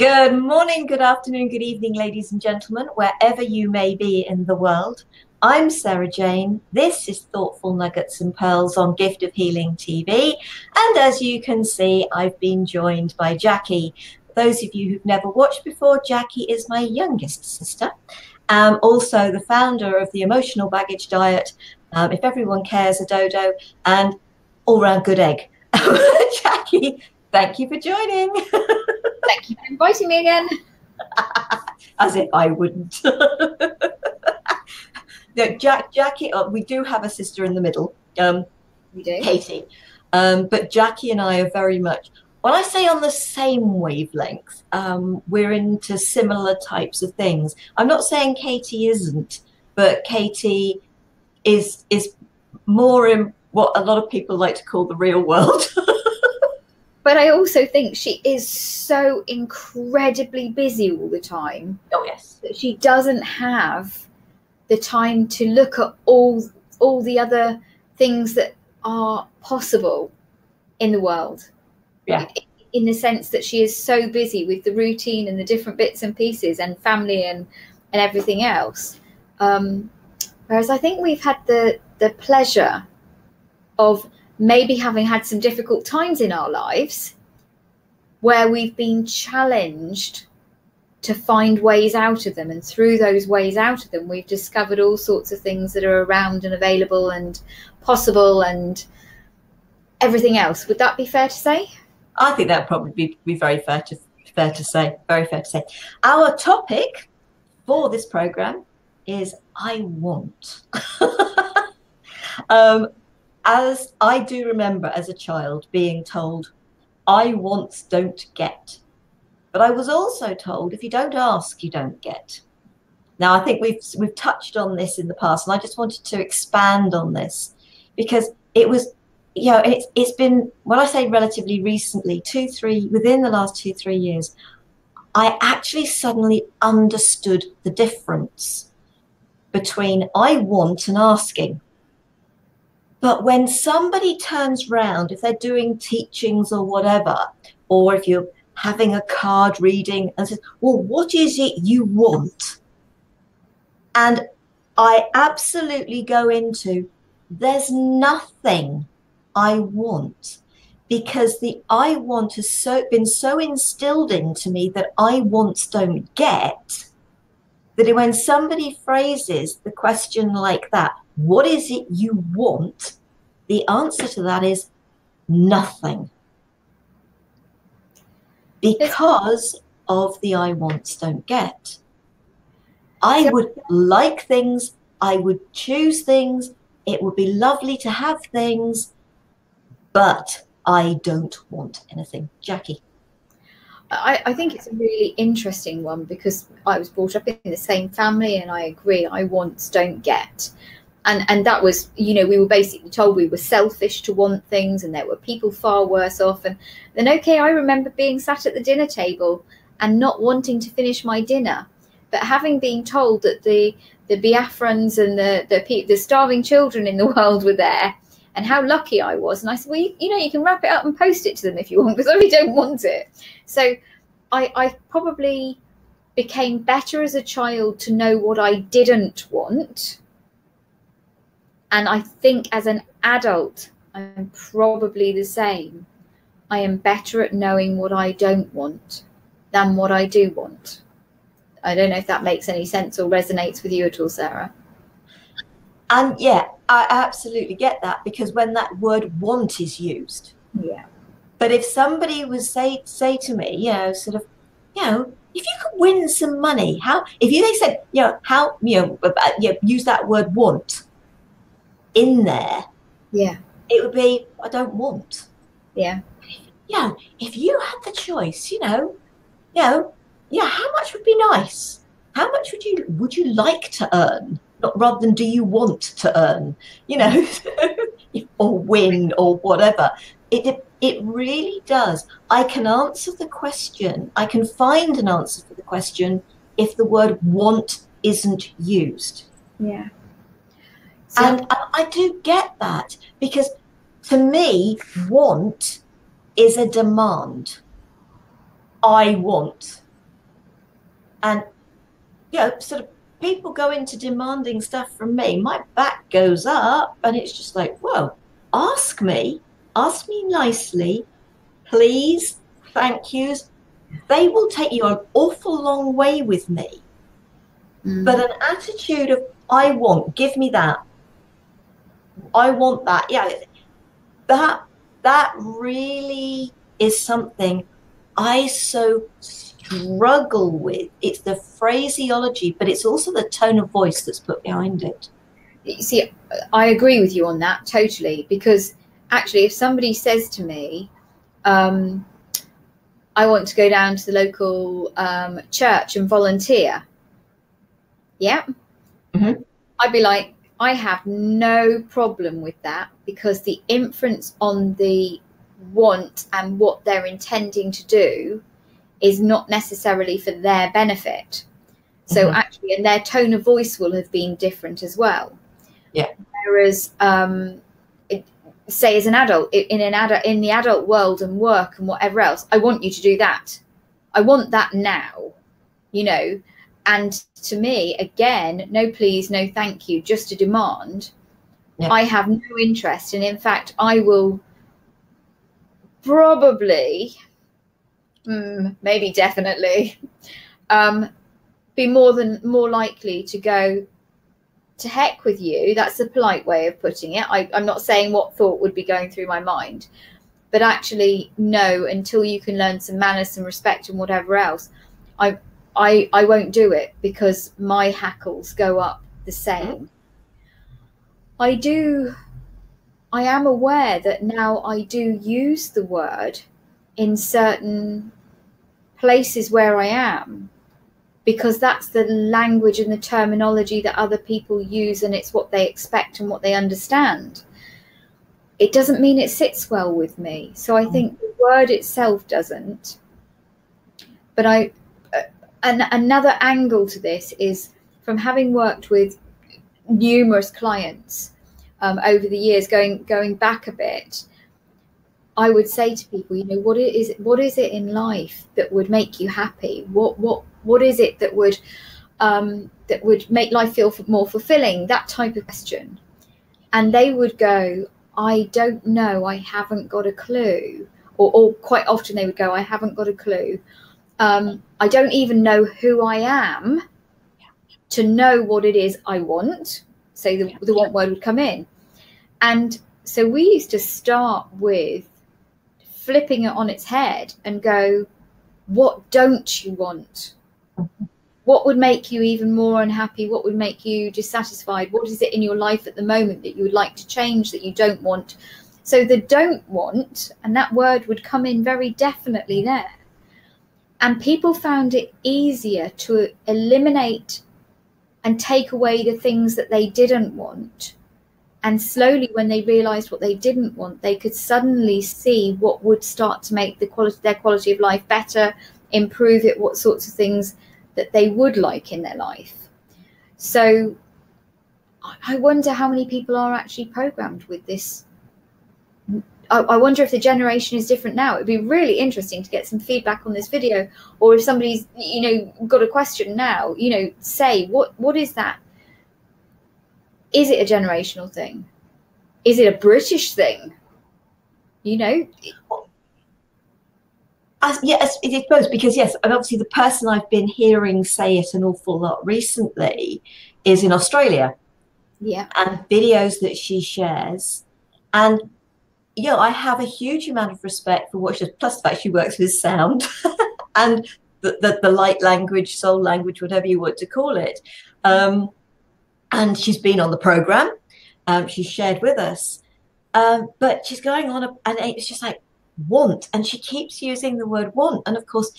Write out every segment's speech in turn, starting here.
Good morning, good afternoon, good evening, ladies and gentlemen, wherever you may be in the world. I'm Sara Jane. This is Thoughtful Nuggets and Pearls on Gift of Healing TV. And as you can see, I've been joined by Jackie. For those of you who've never watched before, Jackie is my youngest sister. Also the founder of the Emotional Baggage Diet, If Everyone Cares, a Dodo, and all-round good egg. Jackie, thank you for joining. Thank you for inviting me again. As if I wouldn't. No, Jackie, we do have a sister in the middle, We do. Katie. But Jackie and I are very much, when I say on the same wavelength, we're into similar types of things. I'm not saying Katie isn't, but Katie is more in what a lot of people like to call the real world. But I also think she is so incredibly busy all the time. Oh, yes. That she doesn't have the time to look at all the other things that are possible in the world. Yeah. In the sense that she is so busy with the routine and the different bits and pieces and family and everything else. Whereas I think we've had the pleasure of maybe having had some difficult times in our lives where we've been challenged to find ways out of them. And through those ways out of them, we've discovered all sorts of things that are around and available and possible and everything else. Would that be fair to say? I think that'd probably be very fair to say. Very fair to say. Our topic for this program is I want. As I do remember as a child being told, I want, don't get. But I was also told, if you don't ask, you don't get. Now, I think we've touched on this in the past, and I just wanted to expand on this because it was, it's been, when I say relatively recently, within the last 2-3 years, I actually suddenly understood the difference between I want and asking. But when somebody turns round, if they're doing teachings or whatever, or if you're having a card reading and says, well, what is it you want? And I absolutely go into, there's nothing I want, because the I want has been so instilled into me that I wants don't get, that when somebody phrases the question like that, what is it you want? The answer to that is nothing. Because of the I wants don't get. I would like things, I would choose things, it would be lovely to have things, but I don't want anything. Jackie. I think it's a really interesting one because I was brought up in the same family, and I agree, I wants don't get. And that was, we were basically told we were selfish to want things, and there were people far worse off. And then, okay, I remember being sat at the dinner table and not wanting to finish my dinner, but having been told that the Biafrans and the starving children in the world were there, and how lucky I was. And I said, well, you can wrap it up and post it to them if you want, because I really don't want it. So I probably became better as a child to know what I didn't want. And I think as an adult, I'm probably the same. I am better at knowing what I don't want than what I do want. I don't know if that makes any sense or resonates with you at all, Sarah. And yeah, I absolutely get that, because when that word want is used. Yeah. But if somebody was say to me, if you could win some money, they said, use that word want in there, yeah, it would be, I don't want. Yeah. Yeah. If you had the choice, how much would be nice? How much would you like to earn? Not rather than do you want to earn, or win or whatever. It really does. I can answer the question. I can find an answer for the question if the word want isn't used. Yeah. So, and I do get that, because to me, want is a demand. I want. And, sort of people go into demanding stuff from me, my back goes up, and it's just like, whoa, ask me nicely, please, thank yous. They will take you an awful long way with me. But an attitude of, I want, give me that. I want that. Yeah, that really is something I so struggle with. It's the phraseology, but it's also the tone of voice that's put behind it. You see, I agree with you on that totally, because actually, if somebody says to me, I want to go down to the local church and volunteer, yeah, I'd be like, I have no problem with that, because the inference on the want and what they're intending to do is not necessarily for their benefit. So actually, and their tone of voice will have been different as well. Yeah. Whereas, say as an adult, in the adult world and work and whatever else, I want you to do that. I want that now, you know. And to me, again, no please, no thank you, just a demand. Yeah. I have no interest. And in fact, I will probably, maybe definitely, be more likely to go, to heck with you. That's a polite way of putting it. I'm not saying what thought would be going through my mind, but actually, no, until you can learn some manners, some respect and whatever else, I won't do it, because my hackles go up the same. I am aware that now I do use the word in certain places where I am, because that's the language and the terminology that other people use, and it's what they expect and what they understand. It doesn't mean it sits well with me. So I think the word itself doesn't. But another angle to this is, from having worked with numerous clients over the years, going back a bit, I would say to people, you know, what is it in life that would make you happy? What is it that would make life feel more fulfilling? That type of question. And they would go, I don't know, I haven't got a clue. Or quite often they would go, I haven't got a clue. I don't even know who I am to know what it is I want. So the want word would come in. And so we used to start with flipping it on its head and go, what don't you want? What would make you even more unhappy? What would make you dissatisfied? What is it in your life at the moment that you would like to change that you don't want? So the don't want, and that word would come in very definitely there. And people found it easier to eliminate and take away the things that they didn't want. And slowly, when they realized what they didn't want, they could suddenly see what would start to make their quality of life better, improve it, what sorts of things that they would like in their life. So I wonder how many people are actually programmed with this. I wonder if the generation is different now. It'd be really interesting to get some feedback on this video, or if somebody's, you know, got a question now, you know, say, what is that? Is it a generational thing? Is it a British thing? You know? Yes, it is both, because yes, and obviously the person I've been hearing say it an awful lot recently is in Australia. Yeah. And videos that she shares. And yeah, I have a huge amount of respect for what she does, plus the fact she works with sound and the light language, soul language, whatever you want to call it. And she's been on the program. She's shared with us. But she's going on, and it's just like want. And she keeps using the word want. And of course,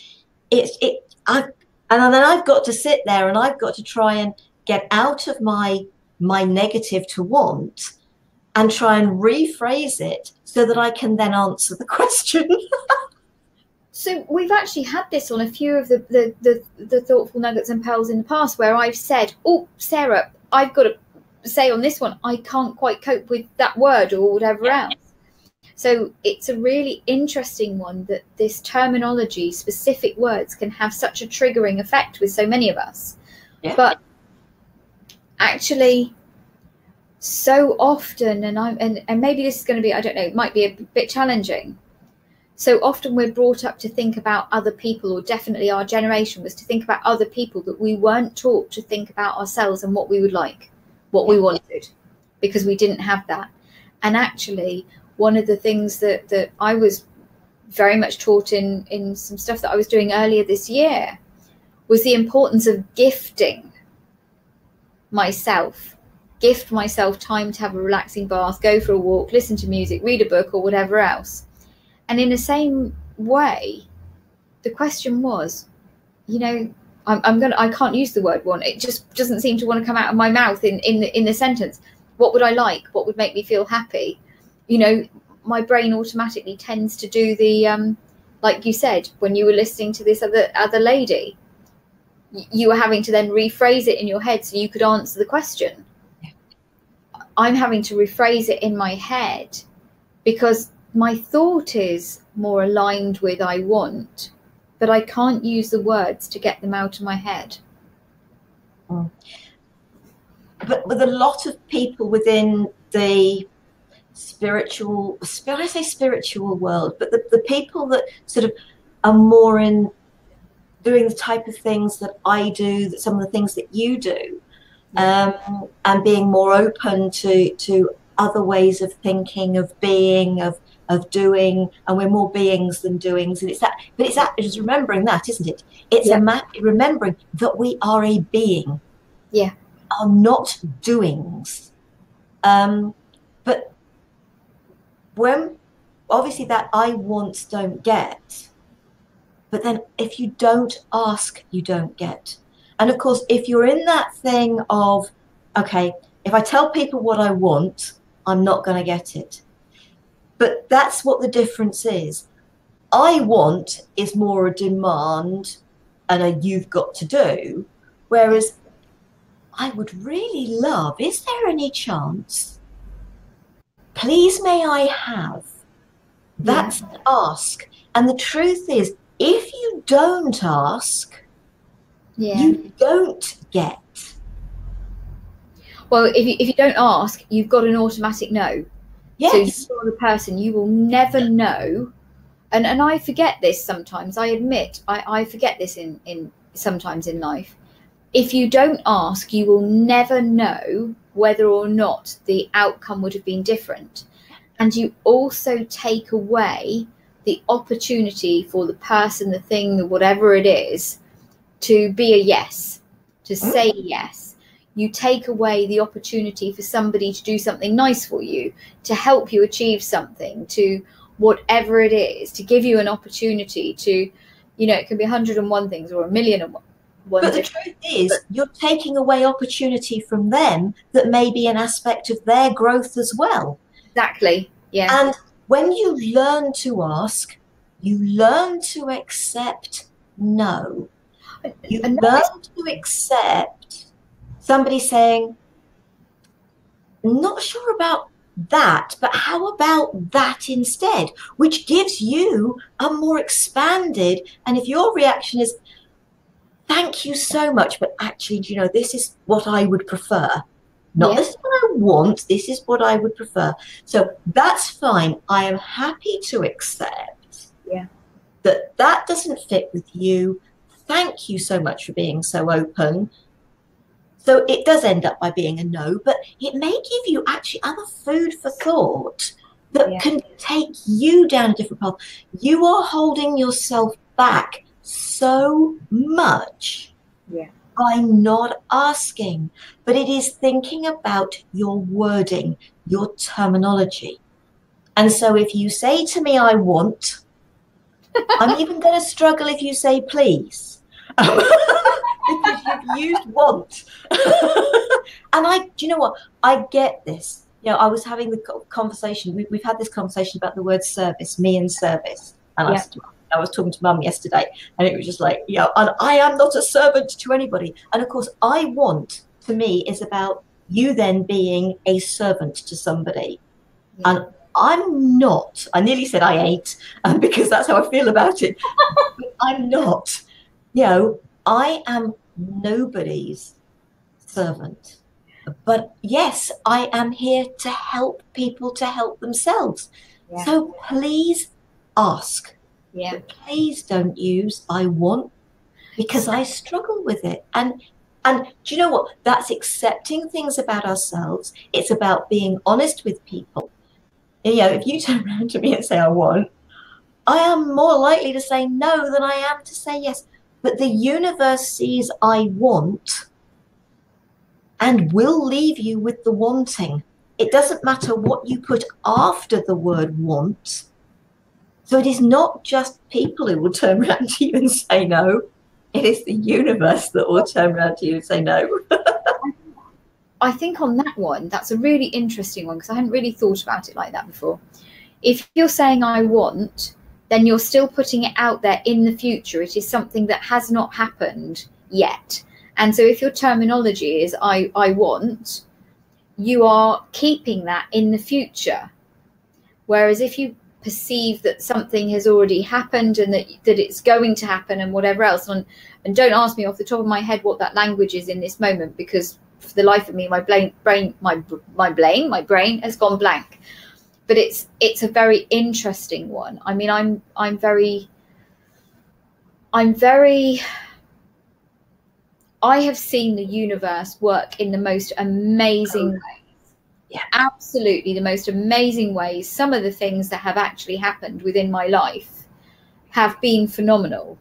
and then I've got to sit there and I've got to try and get out of my negative to want and try and rephrase it so that I can then answer the question. So we've actually had this on a few of the thoughtful nuggets and pearls in the past, where I've said, oh, Sarah, I've got to say on this one, I can't quite cope with that word or whatever else. So it's a really interesting one, that this terminology, specific words, can have such a triggering effect with so many of us. Yeah. But actually, so often, and maybe this is going to be, I don't know, it might be a bit challenging. So often we're brought up to think about other people, or definitely our generation was to think about other people, that we weren't taught to think about ourselves and what we would like, what we wanted, because we didn't have that. And actually, one of the things that I was very much taught in some stuff that I was doing earlier this year was the importance of gifting myself. Gift myself time to have a relaxing bath, go for a walk, listen to music, read a book, or whatever else. And in the same way, the question was, you know, I can't use the word want. It just doesn't seem to want to come out of my mouth in the sentence. What would I like? What would make me feel happy? You know, my brain automatically tends to do the, like you said, when you were listening to this other lady, you were having to then rephrase it in your head so you could answer the question. I'm having to rephrase it in my head because my thought is more aligned with I want, but I can't use the words to get them out of my head. But with a lot of people within the spiritual, I say spiritual world, but the people that sort of are more in doing the type of things that I do, that some of the things that you do, and being more open to other ways of thinking, of being, of doing, and we're more beings than doings. And it's remembering that, isn't it? It's remembering that we are a being, are not doings. But when obviously that I want don't get, but then if you don't ask, you don't get. And of course, if you're in that thing of, okay, if I tell people what I want, I'm not going to get it. But that's what the difference is. I want is more a demand and a you've got to do, whereas I would really love, is there any chance? Please may I have? That's an ask. And the truth is, if you don't ask, you don't get. Well, if you don't ask, you've got an automatic no. Yes. So you're the person, you will never know. And I forget this sometimes. I admit I forget this in sometimes in life. If you don't ask, you will never know whether or not the outcome would have been different. And you also take away the opportunity for the person, the thing, whatever it is, to be a yes, to say yes. You take away the opportunity for somebody to do something nice for you, to help you achieve something, to whatever it is, to give you an opportunity to, you know, it can be 101 things or 1,000,001. But the truth is, you're taking away opportunity from them that may be an aspect of their growth as well. Exactly. Yeah. And when you learn to ask, you learn to accept no. You learn to accept somebody saying, not sure about that, but how about that instead? Which gives you a more expanded, and if your reaction is, thank you so much, but actually, you know, this is what I would prefer. Not this is what I want, this is what I would prefer. So that's fine. I am happy to accept that doesn't fit with you. Thank you so much for being so open. So it does end up by being a no, but it may give you actually other food for thought that can take you down a different path. You are holding yourself back so much by not asking, but it is thinking about your wording, your terminology. And so if you say to me, I want, I'm even going to struggle if you say please. Because you've used want. And do you know what? I get this. You know, I was having the conversation. We've had this conversation about the word service, me and service. And I was talking to Mum yesterday, and it was just like, you know, and I am not a servant to anybody. And of course, I want, to me, is about you then being a servant to somebody. And I'm not, I nearly said I ain't, because that's how I feel about it. I'm not, I am nobody's servant. But yes, I am here to help people to help themselves. Yeah. So please ask. Yeah. But please don't use I want, because I struggle with it. And do you know what? That's accepting things about ourselves. It's about being honest with people. If you turn around to me and say I want, I am more likely to say no than I am to say yes. But the universe sees I want and will leave you with the wanting. It doesn't matter what you put after the word want. So it is not just people who will turn around to you and say no. It is the universe that will turn around to you and say no. I think on that one, that's a really interesting one, because I hadn't really thought about it like that before. If you're saying I want, then you're still putting it out there in the future. It is something that has not happened yet. And so if your terminology is I want, you are keeping that in the future. Whereas if you perceive that something has already happened and that it's going to happen and whatever else, and don't ask me off the top of my head what that language is in this moment, because for the life of me, my brain has gone blank. But it's a very interesting one. I mean, I'm very I have seen the universe work in the most amazing ways. Yeah. Absolutely the most amazing ways. Some of the things that have actually happened within my life have been phenomenal.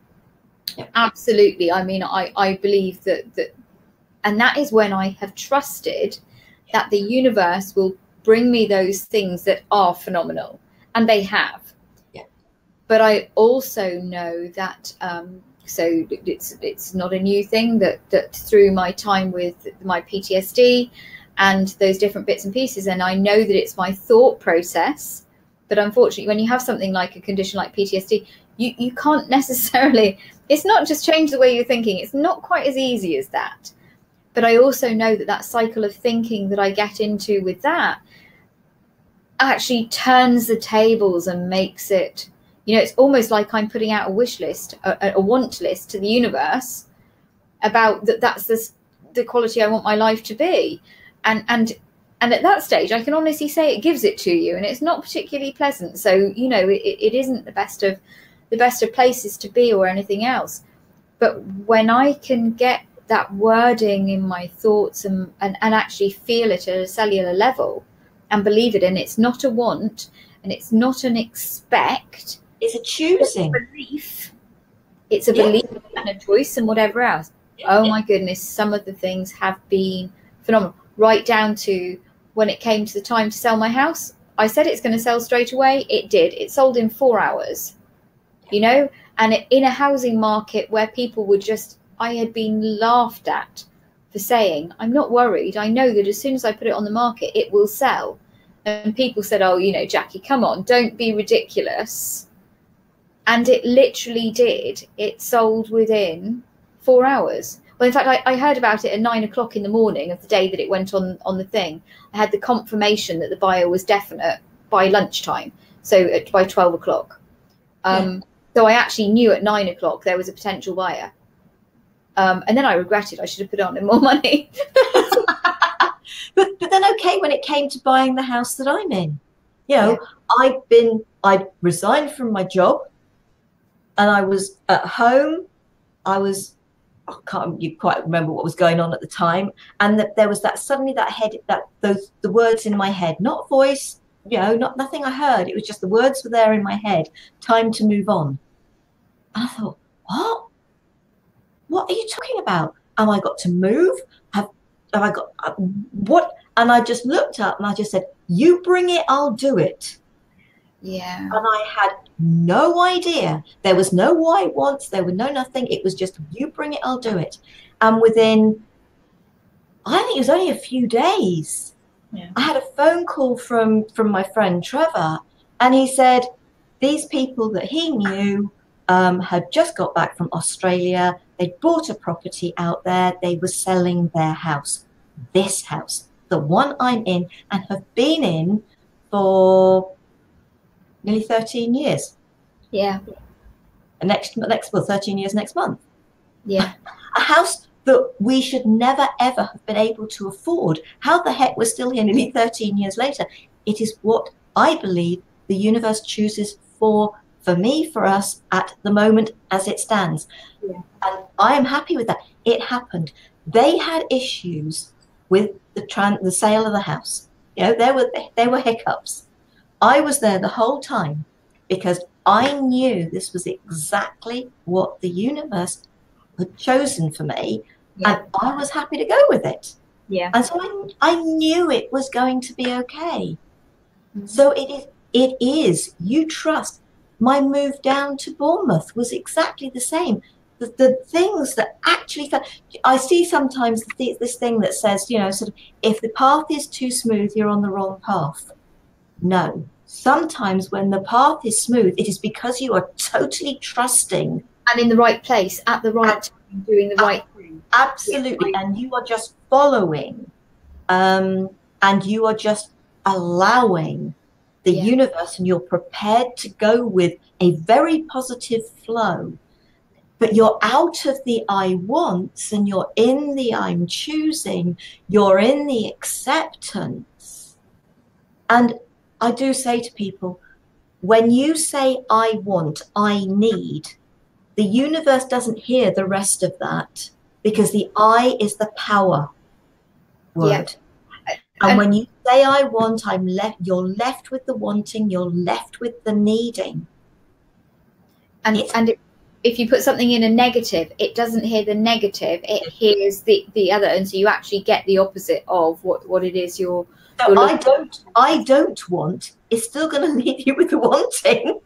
Yeah. Absolutely. I mean, I believe that and that is when I have trusted that the universe will bring me those things that are phenomenal, and they have. Yeah. But I also know that so it's not a new thing that through my time with my PTSD and those different bits and pieces, and I know that it's my thought process. But unfortunately, when you have something like a condition like PTSD, you can't necessarily, it's not just change the way you're thinking. It's not quite as easy as that. But I also know that cycle of thinking that I get into with that actually turns the tables and makes it, it's almost like I'm putting out a wish list, a want list to the universe about that's the quality I want my life to be. And at that stage, I can honestly say it gives it to you, and it's not particularly pleasant. So, it isn't the best of places to be or anything else. But when I can get that wording in my thoughts and actually feel it at a cellular level and believe it, and it's not a want and it's not an expect, it's a choosing. It's a belief. It's a belief and a choice and whatever else. Oh my goodness, some of the things have been phenomenal, right down to when it came to the time to sell my house. I said it's going to sell straight away. It did. It sold in 4 hours, and in a housing market where people were I had been laughed at for saying, I'm not worried. I know that as soon as I put it on the market, it will sell. And people said, oh, Jackie, come on, don't be ridiculous. And it literally did. It sold within 4 hours. Well, in fact, I heard about it at 9 o'clock in the morning of the day that it went on the thing. I had the confirmation that the buyer was definite by lunchtime, so by 12 o'clock. So I actually knew at 9 o'clock there was a potential buyer. And then I regretted I should have put on more money. but then okay, when it came to buying the house that I'm in, I'd resigned from my job and I was at home. I can't quite remember what was going on at the time. And that there was the words in my head, not voice, nothing I heard. It was just the words were there in my head, time to move on. And I thought, what are you talking about? Have I got to move? Have I got what? And I just looked up and I just said, you bring it, I'll do it. Yeah. And I had no idea. There was no why once, there were no nothing. It was just, you bring it, I'll do it. And within, I think it was only a few days, I had a phone call from my friend Trevor, and he said these people that he knew had just got back from Australia. They'd bought a property out there. They were selling their house, this house, the one I'm in, and have been in for nearly 13 years. Yeah. And well, 13 years next month. Yeah. A house that we should never, ever have been able to afford. How the heck we're still here nearly 13 years later? It is what I believe the universe chooses for me, for us at the moment as it stands. Yeah. And I am happy with that. It happened. They had issues with the sale of the house. You know, there were hiccups. I was there the whole time because I knew this was exactly what the universe had chosen for me, Yeah. and I was happy to go with it. Yeah. And so I knew it was going to be okay. Mm-hmm. So it is, you trust. My move down to Bournemouth was exactly the same. The things that actually, I see sometimes this thing that says, you know, sort of, if the path is too smooth, you're on the wrong path. No, sometimes when the path is smooth, it is because you are totally trusting. And in the right place, at the right time, doing the right thing. Absolutely. Yeah. And you are just following, and you are just allowing the universe, and you're prepared to go with a very positive flow. But you're out of the I wants and you're in the I'm choosing, you're in the acceptance. And I do say to people, when you say I want, I need, the universe doesn't hear the rest of that, because the I is the power word. Yeah. And when you say I want, I'm left, you're left with the wanting, you're left with the needing. And if you put something in a negative, it doesn't hear the negative, it hears the other, and so you actually get the opposite of what it is you're I don't want, it's still going to leave you with the wanting.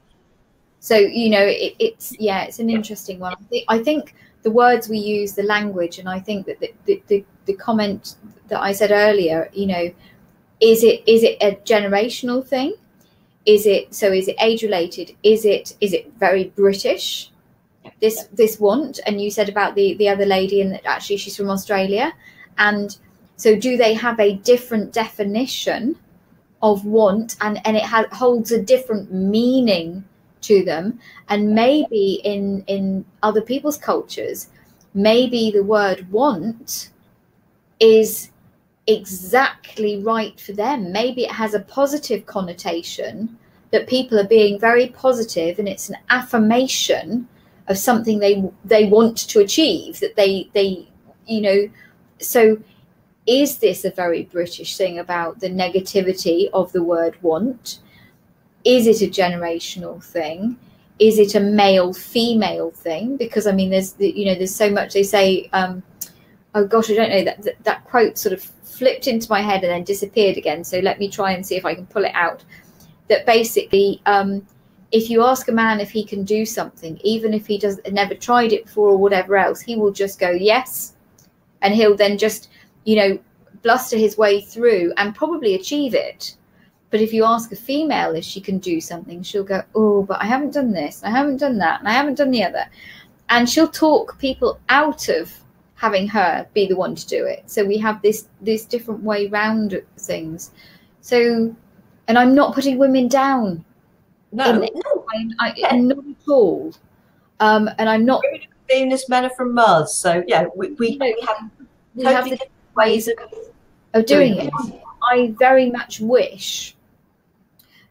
So, you know, it's an interesting one. I think the words we use, the language, and I think that the comment that I said earlier, you know, is it a generational thing? Is it age related? Is it very British? This want, and you said about the other lady, and that actually she's from Australia, and so do they have a different definition of want, and it holds a different meaning to them? And maybe in other people's cultures, maybe the word want is exactly right for them. Maybe it has a positive connotation, that people are being very positive, and it's an affirmation of something they want to achieve, that they you know. So is this a very British thing about the negativity of the word want? Is it a generational thing? Is it a male female thing? Because I mean, there's so much they say. Oh gosh, I don't know, that quote sort of flipped into my head and then disappeared again. So let me try and see if I can pull it out. That basically, if you ask a man if he can do something, even if he never tried it before or whatever else, he will just go yes, and he'll then just, you know, bluster his way through and probably achieve it. But if you ask a female if she can do something, she'll go, oh, but I haven't done this, I haven't done that, and I haven't done the other, and she'll talk people out of having her be the one to do it. So we have this different way round things. So, and I'm not putting women down. No, not at all. And I'm not. Women are Venus, men are from Mars. So yeah, we have different ways of doing it. I very much wish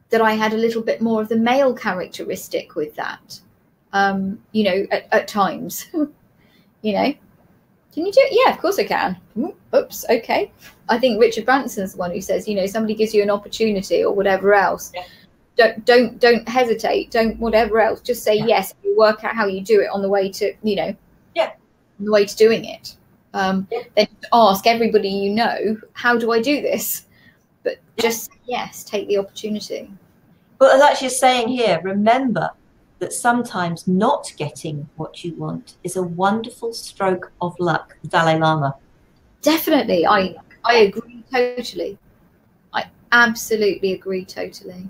that I had a little bit more of the male characteristic with that. You know, at times, you know. Can you do it? Yeah, of course I can. Oops, okay. I think Richard Branson's the one who says, you know, somebody gives you an opportunity or whatever else. Yeah. Don't hesitate. Don't whatever else. Just say yes. You work out how you do it on the way to, you know, on the way to doing it. Then ask everybody you know, how do I do this? But just yes, take the opportunity. But as actually saying here, remember that sometimes not getting what you want is a wonderful stroke of luck. Dalai Lama. Definitely. I agree totally. I absolutely agree totally.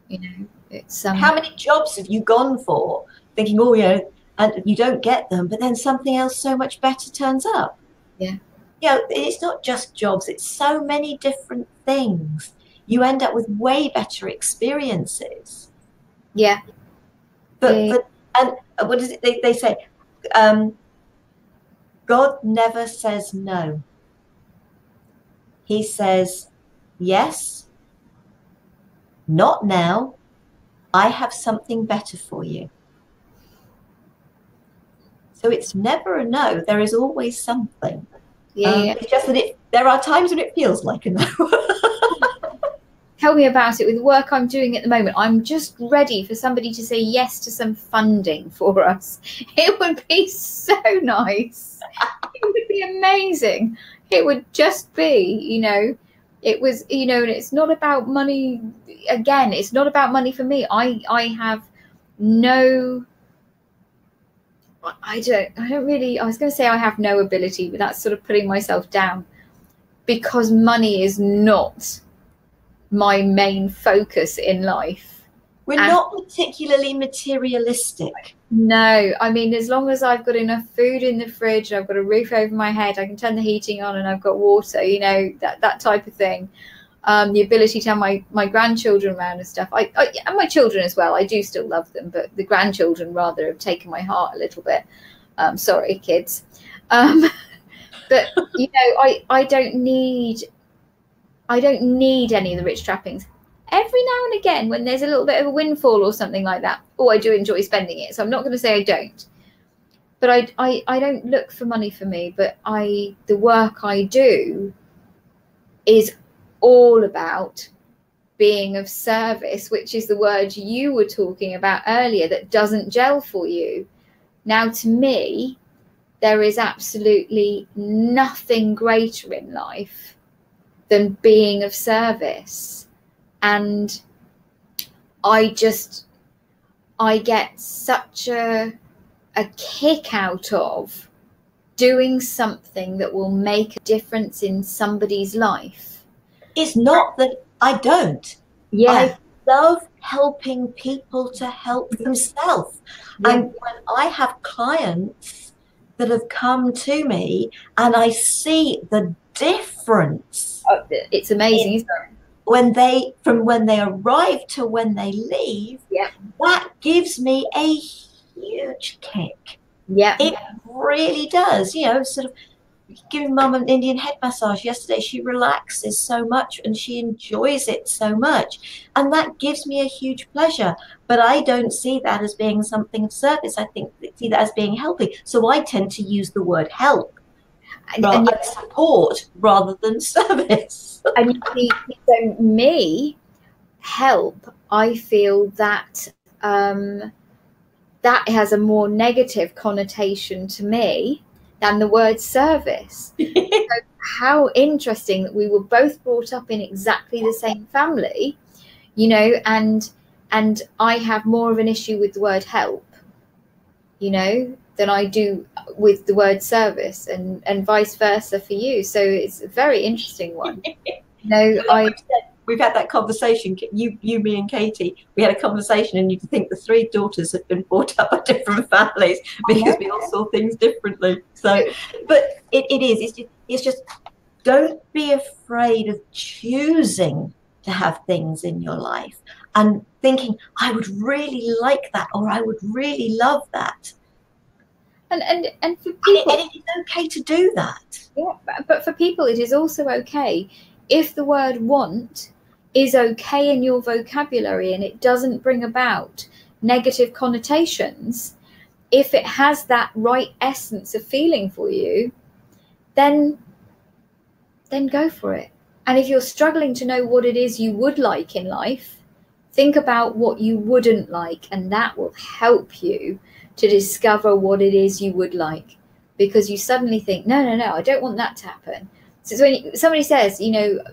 You know, it's how many jobs have you gone for thinking, oh, you know, and you don't get them, but then something else so much better turns up. Yeah. You know, it's not just jobs, it's so many different things. You end up with way better experiences. Yeah. But and what is it they say? God never says no. He says, yes, not now. I have something better for you. So it's never a no. There is always something. Yeah. It's just that there are times when it feels like a no. Tell me about it. With the work I'm doing at the moment, I'm just ready for somebody to say yes to some funding for us. It would be so nice. It would be amazing. It would just be, it was, and it's not about money. Again, it's not about money for me. I have no, I don't really, I was going to say I have no ability, but that's sort of putting myself down, because money is not my main focus in life. We're not particularly materialistic. No, I mean, as long as I've got enough food in the fridge, I've got a roof over my head, I can turn the heating on, and I've got water, that type of thing. The ability to have my grandchildren around and stuff. I and my children as well. I do still love them, but the grandchildren rather have taken my heart a little bit. Sorry, kids. But I don't need any of the rich trappings. Every now and again, when there's a little bit of a windfall or something like that, I do enjoy spending it. So I'm not going to say I don't. But I don't look for money for me. But the work I do is all about being of service, which is the word you were talking about earlier that doesn't gel for you. Now, to me, there is absolutely nothing greater in life than being of service. And I get such a kick out of doing something that will make a difference in somebody's life. It's not that I don't. Yeah. I love helping people to help themselves. Yeah. And when I have clients that have come to me and I see the difference. It's amazing, isn't it? From when they arrive to when they leave, that gives me a huge kick. Yeah. It really does. Sort of giving mum an Indian head massage yesterday. She relaxes so much and she enjoys it so much. And that gives me a huge pleasure. But I don't see that as being something of service. I see that as being helping. So I tend to use the word help. And support rather than service. And you see, so me, help, I feel that that has a more negative connotation to me than the word service. So how interesting that we were both brought up in exactly the same family, and I have more of an issue with the word help, than I do with the word service, and vice versa for you. So it's a very interesting one. We've had that conversation, you, me and Katie, we had a conversation, and you'd think the three daughters had been brought up by different families because we all saw things differently. So, but it's just don't be afraid of choosing to have things in your life and thinking, I would really like that, or I would really love that. And for people, and it is okay to do that. Yeah, but for people, it is also okay if the word want is okay in your vocabulary and it doesn't bring about negative connotations. If it has that right essence of feeling for you, then go for it. And if you're struggling to know what it is you would like in life, think about what you wouldn't like, and that will help you to discover what it is you would like, because you suddenly think, no, I don't want that to happen. So it's when somebody says,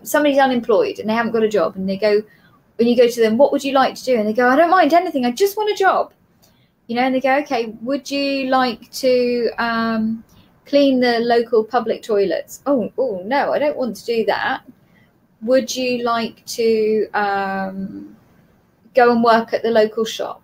somebody's unemployed and they haven't got a job, and when you go to them, what would you like to do? And they go, I don't mind anything, I just want a job. And they go, okay, would you like to clean the local public toilets? Oh no, I don't want to do that. Would you like to go and work at the local shop?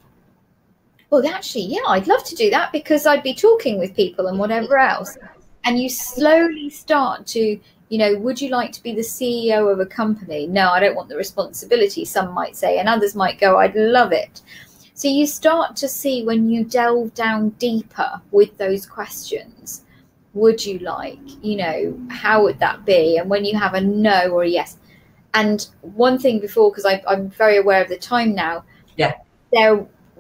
Well, actually, yeah, I'd love to do that because I'd be talking with people and whatever else. And you slowly start to, would you like to be the CEO of a company? No, I don't want the responsibility, some might say, and others might go, I'd love it. So you start to see, when you delve down deeper with those questions, would you like, you know, how would that be? And when you have a no or a yes. And one thing before, because I'm very aware of the time now. Yeah.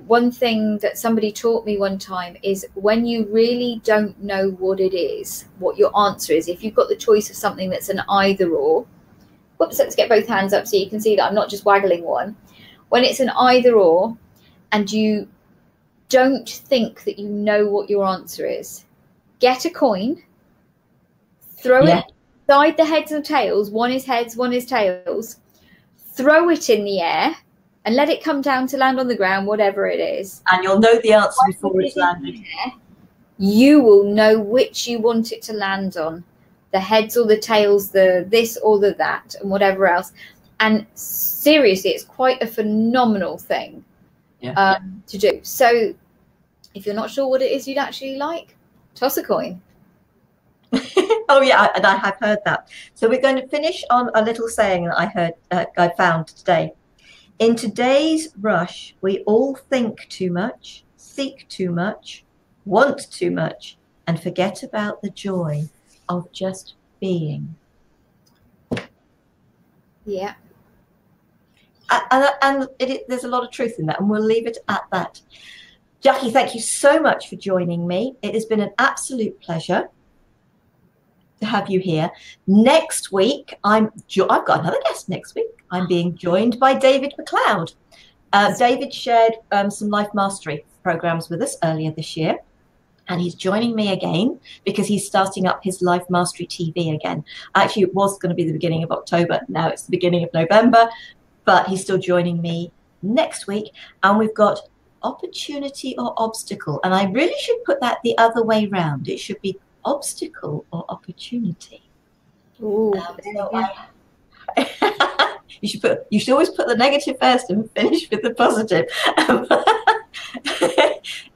One thing that somebody taught me one time is, when you really don't know what it is, what your answer is, if you've got the choice of something that's an either or, whoops, let's get both hands up so you can see that I'm not just waggling one. When it's an either or, and you don't think that you know what your answer is, get a coin, throw it inside the heads and tails. One is heads, one is tails. Throw it in the air and let it come down to land on the ground, whatever it is. And you'll know the answer before it's landed. You will know which you want it to land on. The heads or the tails, the this or the that, and whatever else. And seriously, it's quite a phenomenal thing to do. So if you're not sure what it is you'd actually like, toss a coin. Oh yeah, and I have heard that. So we're going to finish on a little saying that I heard, I found today. In today's rush, we all think too much, seek too much, want too much, and forget about the joy of just being. Yeah. And there's a lot of truth in that, and we'll leave it at that. Jackie, thank you so much for joining me. It has been an absolute pleasure to have you here. Next week, I've got another guest next week. I'm being joined by David McLeod. David shared some life mastery programs with us earlier this year, and he's joining me again because he's starting up his Life Mastery TV again. Actually, it was going to be the beginning of October. Now it's the beginning of November, but he's still joining me next week. And we've got opportunity or obstacle. And I really should put that the other way round. It should be obstacle or opportunity. Ooh, you should always put the negative first and finish with the positive.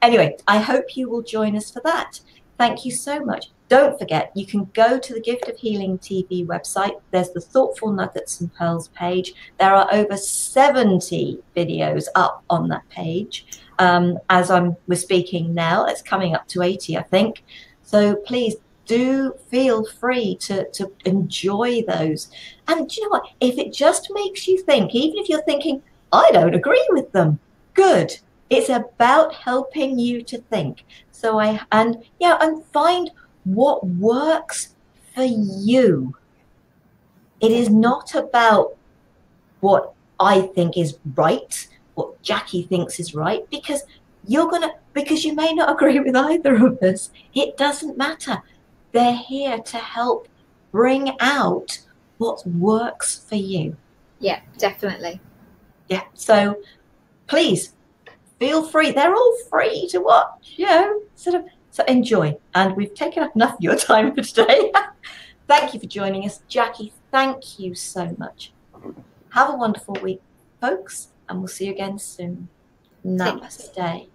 Anyway, I hope you will join us for that. Thank you so much. Don't forget, you can go to the Gift of Healing TV website. There's the Thoughtful Nuggets and Pearls page. There are over 70 videos up on that page. As we're speaking now, it's coming up to 80, I think. So please do feel free to enjoy those. And do you know what? If it just makes you think, even if you're thinking, I don't agree with them, good. It's about helping you to think. So and find what works for you. It is not about what I think is right, what Jackie thinks is right, because you may not agree with either of us. It doesn't matter. They're here to help bring out what works for you. Yeah, definitely. Yeah. So please feel free. They're all free to watch, so enjoy. And we've taken up enough of your time for today. Thank you for joining us. Jackie, thank you so much. Have a wonderful week, folks, and we'll see you again soon. Namaste.